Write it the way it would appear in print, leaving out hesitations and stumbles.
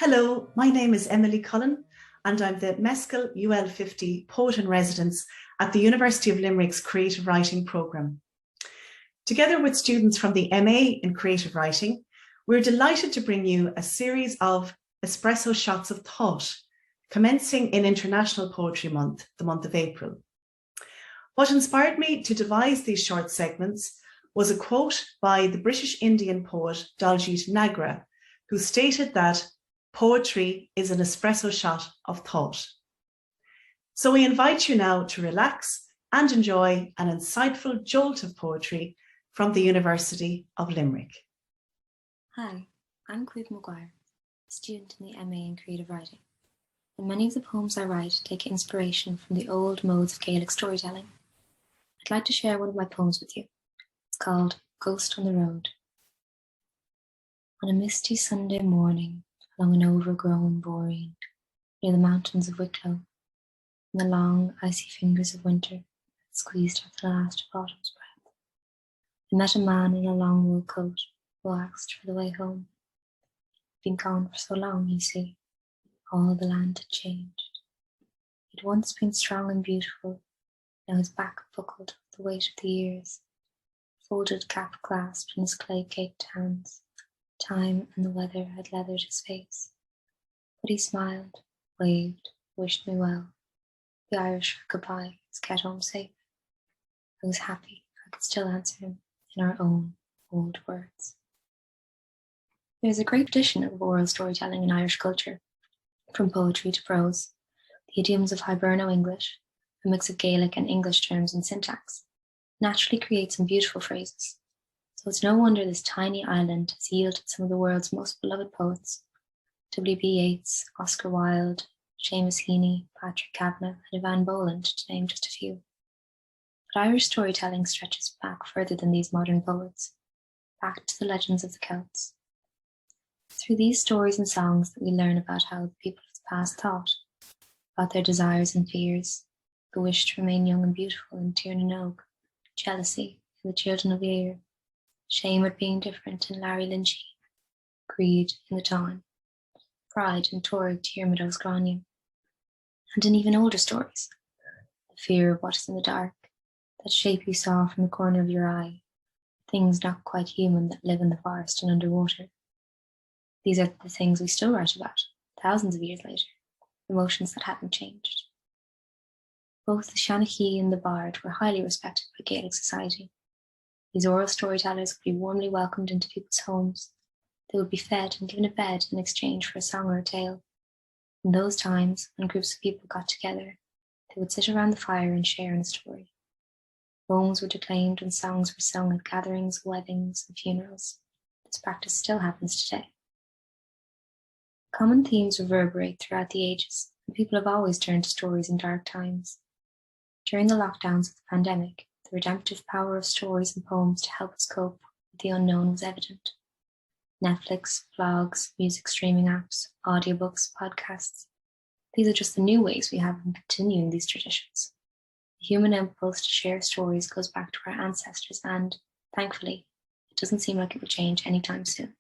Hello, my name is Emily Cullen and I'm the Mescal UL50 Poet in Residence at the University of Limerick's Creative Writing programme. Together with students from the MA in Creative Writing, we're delighted to bring you a series of Espresso Shots of Thought, commencing in International Poetry Month, the month of April. What inspired me to devise these short segments was a quote by the British Indian poet Daljit Nagra, who stated that poetry is an espresso shot of thought. So we invite you now to relax and enjoy an insightful jolt of poetry from the University of Limerick. Hi, I'm Caoimhe Maguire, a student in the MA in Creative Writing, and many of the poems I write take inspiration from the old modes of Gaelic storytelling. I'd like to share one of my poems with you. It's called Ghost on the Road. On a misty Sunday morning, along an overgrown boreen, near the mountains of Wicklow, and the long, icy fingers of winter squeezed out the last of autumn's breath, I met a man in a long wool coat who asked for the way home. He'd been gone for so long, you see, all the land had changed. He'd once been strong and beautiful, now his back buckled with the weight of the years, folded cap clasped in his clay-caked hands. Time and the weather had leathered his face, but he smiled, waved, wished me well. The Irish goodbye was get home safe. I was happy I could still answer him in our own old words. There is a great tradition of oral storytelling in Irish culture, from poetry to prose. The idioms of Hiberno English, a mix of Gaelic and English terms and syntax, naturally create some beautiful phrases. So it's no wonder this tiny island has yielded some of the world's most beloved poets: W.B. Yeats, Oscar Wilde, Seamus Heaney, Patrick Kavanagh, and Ivan Boland, to name just a few. But Irish storytelling stretches back further than these modern poets, back to the legends of the Celts. It's through these stories and songs that we learn about how the people of the past thought, about their desires and fears, the wish to remain young and beautiful in Tír na nÓg, jealousy in the children of Éire, shame at being different in Larry Lynchy, greed in the Táin, pride in Torrig Diarmaid's Grania, and in even older stories, the fear of what is in the dark, that shape you saw from the corner of your eye, things not quite human that live in the forest and underwater. These are the things we still write about, thousands of years later, emotions that haven't changed. Both the Shanachie and the Bard were highly respected by Gaelic society. These oral storytellers would be warmly welcomed into people's homes. They would be fed and given a bed in exchange for a song or a tale. In those times, when groups of people got together, they would sit around the fire and share in a story. Poems were declaimed and songs were sung at gatherings, weddings, and funerals. This practice still happens today. Common themes reverberate throughout the ages, and people have always turned to stories in dark times. During the lockdowns of the pandemic, the redemptive power of stories and poems to help us cope with the unknown was evident. Netflix, blogs, music streaming apps, audiobooks, podcasts. These are just the new ways we have of continuing these traditions. The human impulse to share stories goes back to our ancestors and, thankfully, it doesn't seem like it will change anytime soon.